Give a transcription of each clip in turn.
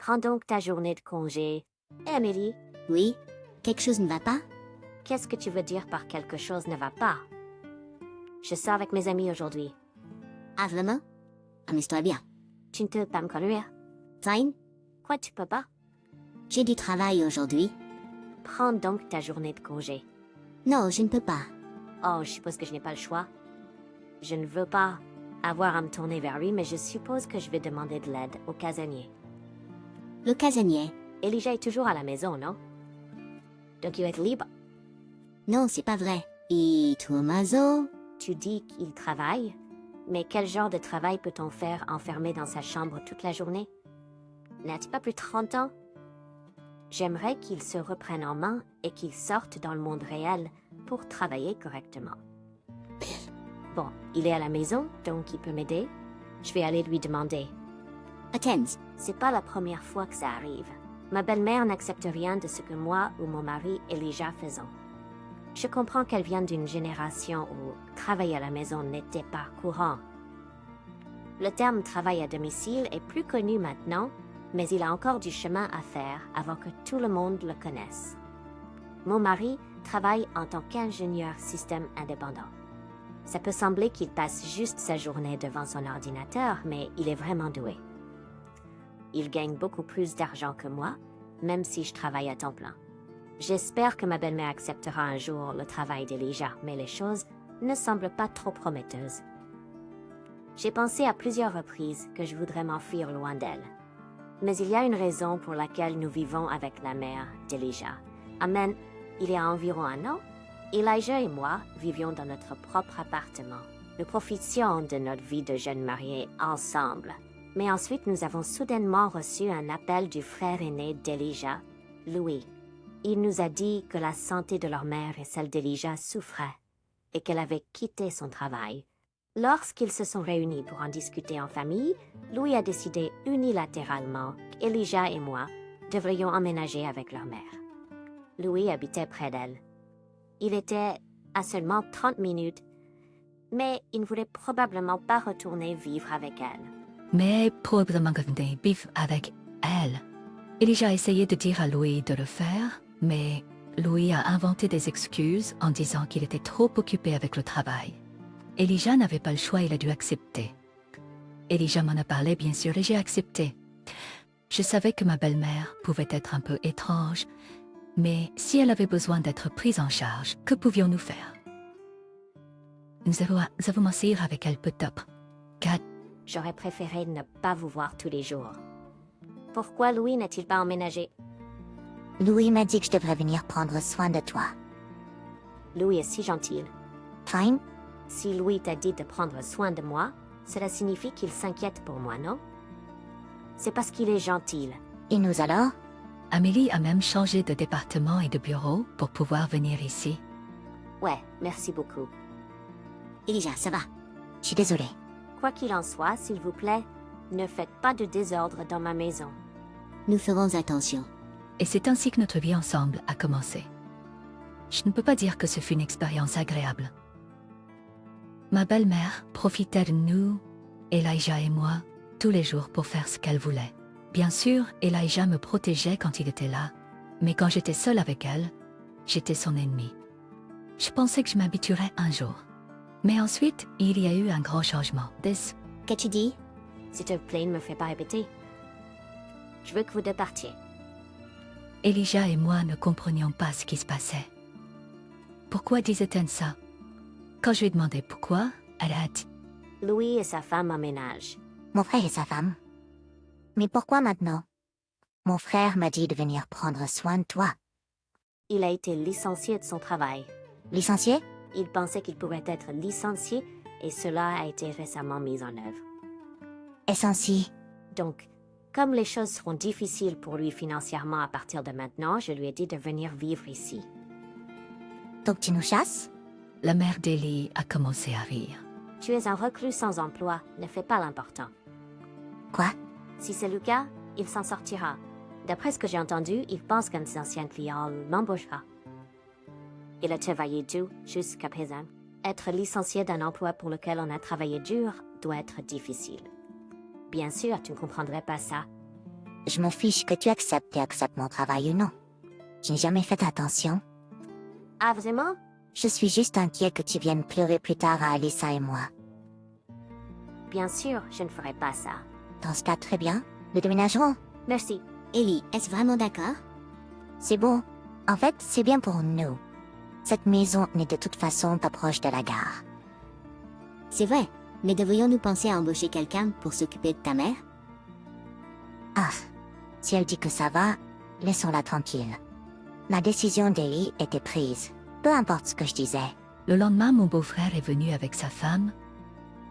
Prends donc ta journée de congé. Emily, Oui? Quelque chose ne va pas? qu'est-ce que tu veux dire par quelque chose ne va pas? Je sors avec mes amis aujourd'hui. Ah vraiment? Amuse-toi bien. Tu ne peux pas me conduire. Fine? Quoi, tu peux pas? J'ai du travail aujourd'hui. Prends donc ta journée de congé. Non, je ne peux pas. Oh, je suppose que je n'ai pas le choix. Je ne veux pas avoir à me tourner vers lui, mais je suppose que je vais demander de l'aide au casanier. Le casanier? Elijah est toujours à la maison, non? Donc il va être libre. Non, c'est pas vrai. Et Tommaso? Tu dis qu'il travaille, mais quel genre de travail peut-on faire enfermé dans sa chambre toute la journée? N'a-t-il pas plus de 30 ans? J'aimerais qu'il se reprenne en main et qu'il sorte dans le monde réel pour travailler correctement. Bon, il est à la maison, donc il peut m'aider. Je vais aller lui demander. Attends. C'est pas la première fois que ça arrive. Ma belle-mère n'accepte rien de ce que moi ou mon mari Elijah faisons. Je comprends qu'elle vient d'une génération où travailler à la maison n'était pas courant. Le terme travail à domicile est plus connu maintenant, mais il a encore du chemin à faire avant que tout le monde le connaisse. Mon mari travaille en tant qu'ingénieur système indépendant. Ça peut sembler qu'il passe juste sa journée devant son ordinateur, mais il est vraiment doué. Il gagne beaucoup plus d'argent que moi, même si je travaille à temps plein. J'espère que ma belle-mère acceptera un jour le travail d'Elijah, mais les choses ne semblent pas trop prometteuses. J'ai pensé à plusieurs reprises que je voudrais m'enfuir loin d'elle. Mais il y a une raison pour laquelle nous vivons avec la mère d'Elijah. Amen, il y a environ un an, Elijah et moi vivions dans notre propre appartement. Nous profitions de notre vie de jeunes mariés ensemble. Mais ensuite, nous avons soudainement reçu un appel du frère aîné d'Elijah, Louis. Il nous a dit que la santé de leur mère et celle d'Elijah souffraient et qu'elle avait quitté son travail. Lorsqu'ils se sont réunis pour en discuter en famille, Louis a décidé unilatéralement qu'Elijah et moi devrions emménager avec leur mère. Louis habitait près d'elle. Il était à seulement 30 minutes, mais il ne voulait probablement pas retourner vivre avec elle. Mais probablement venir vivre avec elle. Elijah a essayé de dire à Louis de le faire, mais Louis a inventé des excuses en disant qu'il était trop occupé avec le travail. Elijah n'avait pas le choix, il a dû accepter. Elijah m'en a parlé, bien sûr, et j'ai accepté. Je savais que ma belle-mère pouvait être un peu étrange, mais si elle avait besoin d'être prise en charge, que pouvions-nous faire? Nous avons m'asseoir avec elle peut-être. Car J'aurais préféré ne pas vous voir tous les jours. Pourquoi Louis n'a-t-il pas emménagé? Louis m'a dit que je devrais venir prendre soin de toi. Louis est si gentil. Fine? Si Louis t'a dit de prendre soin de moi, cela signifie qu'il s'inquiète pour moi, non? C'est parce qu'il est gentil. Et nous alors? Amélie a même changé de département et de bureau pour pouvoir venir ici. Ouais, merci beaucoup. Elijah, ça va. Je suis désolée. Quoi qu'il en soit, s'il vous plaît, ne faites pas de désordre dans ma maison. Nous ferons attention. Et c'est ainsi que notre vie ensemble a commencé. Je ne peux pas dire que ce fut une expérience agréable. Ma belle-mère profitait de nous, Elijah et moi, tous les jours pour faire ce qu'elle voulait. Bien sûr, Elijah me protégeait quand il était là, mais quand j'étais seule avec elle, j'étais son ennemi. Je pensais que je m'habituerais un jour. Mais ensuite, il y a eu un grand changement. Qu'as-tu dit? S'il te plaît, ne me fais pas répéter. Je veux que vous deux partiez. Elijah et moi ne comprenions pas ce qui se passait. Pourquoi disait-elle ça? Quand je lui ai demandé pourquoi, elle a dit Louis et sa femme emménagent. Mon frère et sa femme. Mais pourquoi maintenant? Mon frère m'a dit de venir prendre soin de toi. Il a été licencié de son travail. Licencié? Il pensait qu'il pourrait être licencié et cela a été récemment mis en œuvre. Est-ce ainsi? Donc, comme les choses seront difficiles pour lui financièrement à partir de maintenant, je lui ai dit de venir vivre ici. Donc tu nous chasses? La mère d'Élie a commencé à rire. Tu es un reclus sans emploi, ne fais pas l'important. Quoi? Si c'est le cas, il s'en sortira. D'après ce que j'ai entendu, il pense qu'un de ses anciens clients l'embauchera. Il a travaillé dur jusqu'à présent. Être licencié d'un emploi pour lequel on a travaillé dur doit être difficile. Bien sûr, tu ne comprendrais pas ça. Je m'en fiche que tu acceptes mon travail ou non. Je n'ai jamais fait attention. Ah, vraiment? Je suis juste inquiet que tu viennes pleurer plus tard à Alyssa et moi. Bien sûr, je ne ferai pas ça. Dans ce cas, très bien. Nous déménagerons. Merci. Ellie, est-ce vraiment d'accord? C'est bon. En fait, c'est bien pour nous. Cette maison n'est de toute façon pas proche de la gare. C'est vrai, mais devrions-nous penser à embaucher quelqu'un pour s'occuper de ta mère? Ah, si elle dit que ça va, laissons-la tranquille. Ma décision d'Ellie était prise. Peu importe ce que je disais. Le lendemain, mon beau-frère est venu avec sa femme.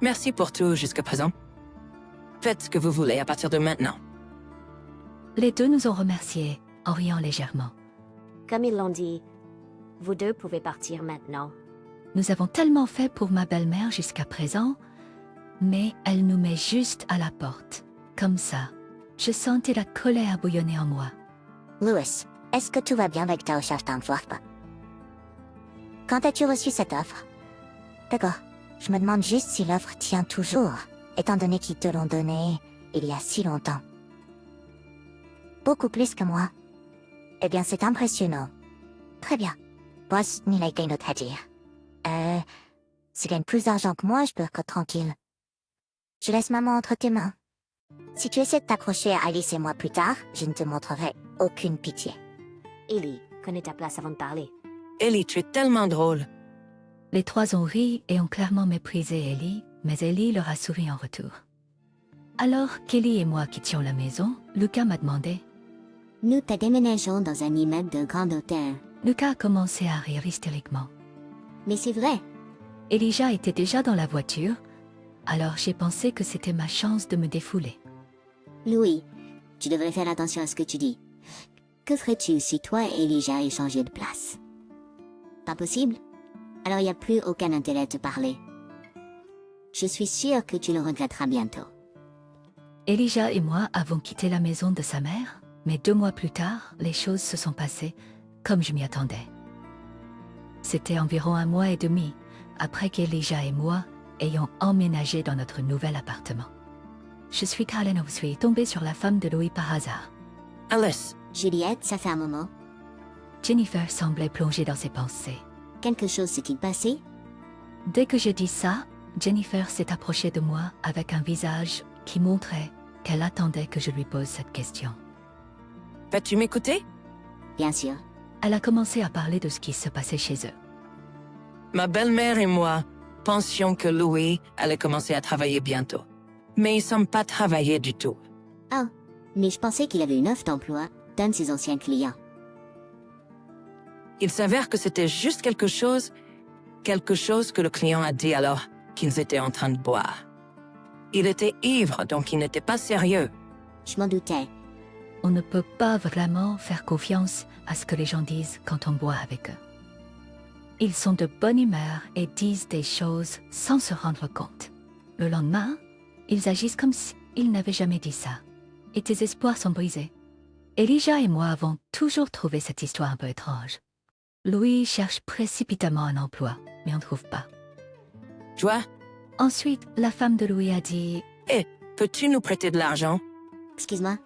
Merci pour tout jusqu'à présent. Faites ce que vous voulez à partir de maintenant. Les deux nous ont remerciés en riant légèrement. Comme ils l'ont dit, vous deux pouvez partir maintenant. Nous avons tellement fait pour ma belle-mère jusqu'à présent, mais elle nous met juste à la porte. Comme ça, je sentais la colère bouillonner en moi. Louis, est-ce que tout va bien avec ta recherche d'emploi? Quand as-tu reçu cette offre? D'accord. Je me demande juste si l'offre tient toujours, étant donné qu'ils te l'ont donnée il y a si longtemps. Beaucoup plus que moi. Eh bien, c'est impressionnant. Très bien. Boss, ni la gagne à dire. Si gagne plus d'argent que moi, je peux être tranquille. Je laisse maman entre tes mains. Si tu essaies de t'accrocher à Alice et moi plus tard, je ne te montrerai aucune pitié. Ellie, connais ta place avant de parler. Ellie, tu es tellement drôle. Les trois ont ri et ont clairement méprisé Ellie, mais Ellie leur a souri en retour. Alors qu'Ellie et moi quittions la maison, Lucas m'a demandé. Nous te déménageons dans un immeuble de grande hauteur. Lucas a commencé à rire hystériquement. Mais c'est vrai, Elijah était déjà dans la voiture, alors j'ai pensé que c'était ma chance de me défouler. Louis, tu devrais faire attention à ce que tu dis. Que ferais-tu si toi et Elijah échangiez de place? Pas possible? Alors il n'y a plus aucun intérêt de te parler. Je suis sûre que tu le regretteras bientôt. Elijah et moi avons quitté la maison de sa mère, mais 2 mois plus tard, les choses se sont passées comme je m'y attendais. C'était environ 1 mois et demi après qu'Elijah et moi ayons emménagé dans notre nouvel appartement. Je suis Karen Obsui, tombée sur la femme de Louis par hasard. Alice, Juliette, ça fait un moment. Jennifer semblait plongée dans ses pensées. Quelque chose s'est-il passé? Dès que je dis ça, Jennifer s'est approchée de moi avec un visage qui montrait qu'elle attendait que je lui pose cette question. vas-tu m'écouter? Bien sûr. Elle a commencé à parler de ce qui se passait chez eux. Ma belle-mère et moi pensions que Louis allait commencer à travailler bientôt. Mais il ne semble pas travailler du tout. Oh, mais je pensais qu'il avait une offre d'emploi d'un de ses anciens clients. Il s'avère que c'était juste quelque chose que le client a dit alors qu'ils étaient en train de boire. Il était ivre, donc il n'était pas sérieux. Je m'en doutais. On ne peut pas vraiment faire confiance à ce que les gens disent quand on boit avec eux. Ils sont de bonne humeur et disent des choses sans se rendre compte. Le lendemain, ils agissent comme s'ils n'avaient jamais dit ça. Et tes espoirs sont brisés. Elijah et moi avons toujours trouvé cette histoire un peu étrange. Louis cherche précipitamment un emploi, mais on ne trouve pas. Tu vois? Ensuite, la femme de Louis a dit Peux-tu nous prêter de l'argent? Excuse-moi.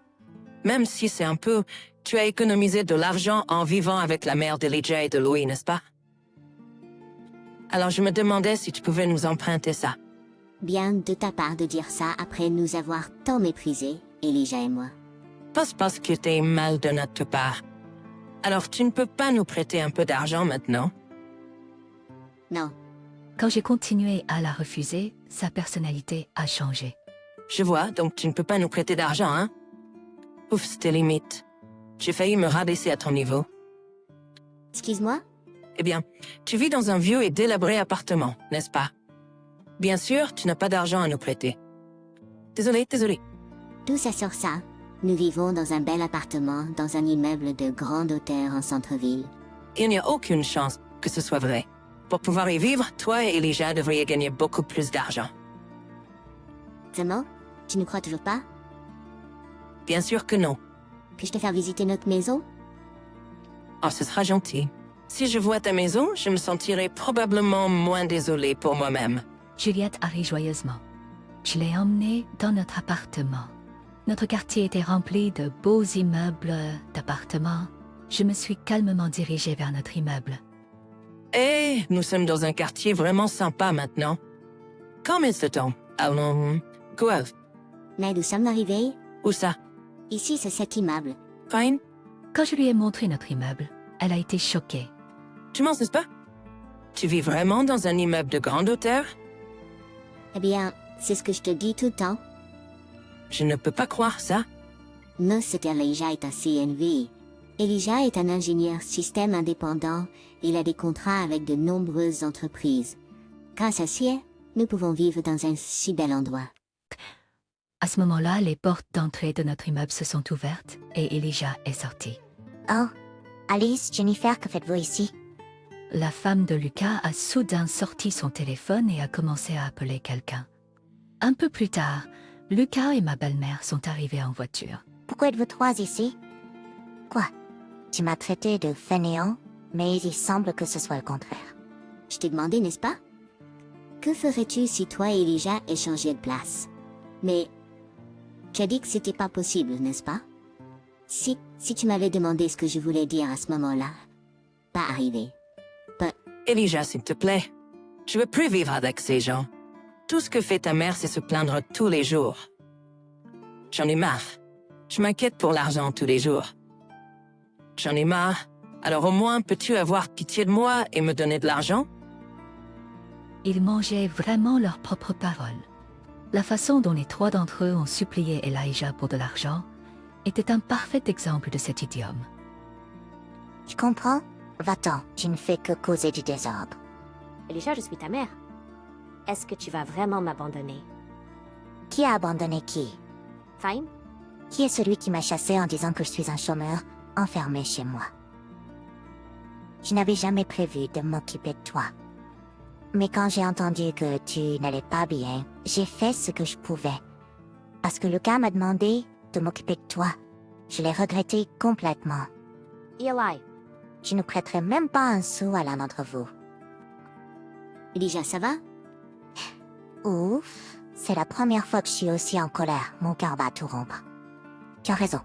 Même si c'est un peu, tu as économisé de l'argent en vivant avec la mère d'Elijah et de Louis, n'est-ce pas? Alors je me demandais si tu pouvais nous emprunter ça. Bien de ta part de dire ça après nous avoir tant méprisés, Elijah et moi. Pas parce que t'es mal de notre part. Alors tu ne peux pas nous prêter un peu d'argent maintenant? Non. Quand j'ai continué à la refuser, sa personnalité a changé. Je vois, donc tu ne peux pas nous prêter d'argent, hein? Ouf, c'était limite. J'ai failli me rabaisser à ton niveau. Excuse-moi? Eh bien, tu vis dans un vieux et délabré appartement, n'est-ce pas? Bien sûr, tu n'as pas d'argent à nous prêter. Désolé. Tout ça sur ça. Nous vivons dans un bel appartement, dans un immeuble de grande hauteur en centre-ville. Il n'y a aucune chance que ce soit vrai. Pour pouvoir y vivre, toi et Elijah devriez gagner beaucoup plus d'argent. Vraiment? Tu ne crois toujours pas? Bien sûr que non. Puis-je te faire visiter notre maison? Oh, ce sera gentil. Si je vois ta maison, je me sentirai probablement moins désolée pour moi-même. Juliette a ri joyeusement. Je l'ai emmenée dans notre appartement. Notre quartier était rempli de beaux immeubles, d'appartements. Je me suis calmement dirigée vers notre immeuble. Et nous sommes dans un quartier vraiment sympa maintenant. Combien de temps? Allons, quoi? Mais nous sommes arrivés. Où ça? Ici, c'est cet immeuble. Fine? Quand je lui ai montré notre immeuble, elle a été choquée. Tu m'en sais pas? Tu vis vraiment dans un immeuble de grande hauteur? Eh bien, c'est ce que je te dis tout le temps. Je ne peux pas croire ça. Notre Elijah est un CNV. Elijah est un ingénieur système indépendant. Il a des contrats avec de nombreuses entreprises. Grâce à ça, nous pouvons vivre dans un si bel endroit. À ce moment-là, les portes d'entrée de notre immeuble se sont ouvertes et Elijah est sortie. Oh, Alice, Jennifer, que faites-vous ici? La femme de Lucas a soudain sorti son téléphone et a commencé à appeler quelqu'un. Un peu plus tard, Lucas et ma belle-mère sont arrivés en voiture. Pourquoi êtes-vous trois ici? Quoi? Tu m'as traité de fainéant, mais il semble que ce soit le contraire. Je t'ai demandé, n'est-ce pas? Que ferais-tu si toi et Elijah échangiez de place? Mais tu as dit que c'était pas possible, n'est-ce pas? Si tu m'avais demandé ce que je voulais dire à ce moment-là, pas arrivé. Elijah, s'il te plaît. Je veux plus vivre avec ces gens. Tout ce que fait ta mère, c'est se plaindre tous les jours. J'en ai marre. Je m'inquiète pour l'argent tous les jours. J'en ai marre. Alors au moins, peux-tu avoir pitié de moi et me donner de l'argent? Ils mangeaient vraiment leurs propres paroles. La façon dont les trois d'entre eux ont supplié Elijah pour de l'argent était un parfait exemple de cet idiome. Tu comprends? Va-t'en, tu ne fais que causer du désordre. Elijah, je suis ta mère. Est-ce que tu vas vraiment m'abandonner? Qui a abandonné qui? Fine? Qui est celui qui m'a chassé en disant que je suis un chômeur, enfermé chez moi? Je n'avais jamais prévu de m'occuper de toi. Mais quand j'ai entendu que tu n'allais pas bien, j'ai fait ce que je pouvais. Parce que Lucas m'a demandé de m'occuper de toi. Je l'ai regretté complètement. Eli, Je ne prêterai même pas un sou à l'un d'entre vous. Elijah, ça va? Ouf, c'est la première fois que je suis aussi en colère. Mon cœur va tout rompre. Tu as raison.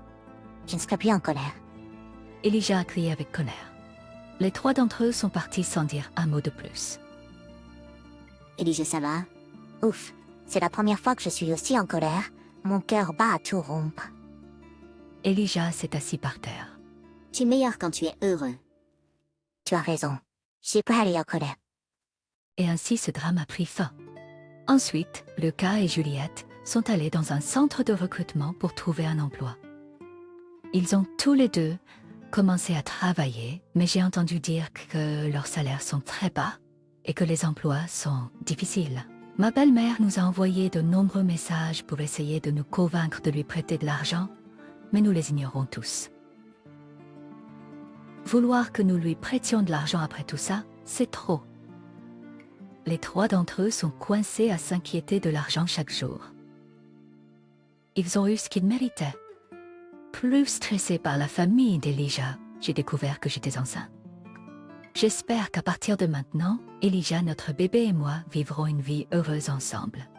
Je ne serai plus en colère. Elijah a crié avec colère. Les trois d'entre eux sont partis sans dire un mot de plus. Elijah, ça va? Ouf, c'est la première fois que je suis aussi en colère. Mon cœur bat à tout rompre. Elijah s'est assis par terre. Tu es meilleur quand tu es heureux. Tu as raison. Je suis pas allée en colère. Et ainsi ce drame a pris fin. Ensuite, Lucas et Juliette sont allés dans un centre de recrutement pour trouver un emploi. Ils ont tous les deux commencé à travailler, mais j'ai entendu dire que leurs salaires sont très bas et que les emplois sont difficiles. Ma belle-mère nous a envoyé de nombreux messages pour essayer de nous convaincre de lui prêter de l'argent, mais nous les ignorons tous. Vouloir que nous lui prêtions de l'argent après tout ça, c'est trop. Les trois d'entre eux sont coincés à s'inquiéter de l'argent chaque jour. Ils ont eu ce qu'ils méritaient. Plus stressé par la famille d'Elijah, j'ai découvert que j'étais enceinte. J'espère qu'à partir de maintenant, Elijah, notre bébé et moi vivrons une vie heureuse ensemble.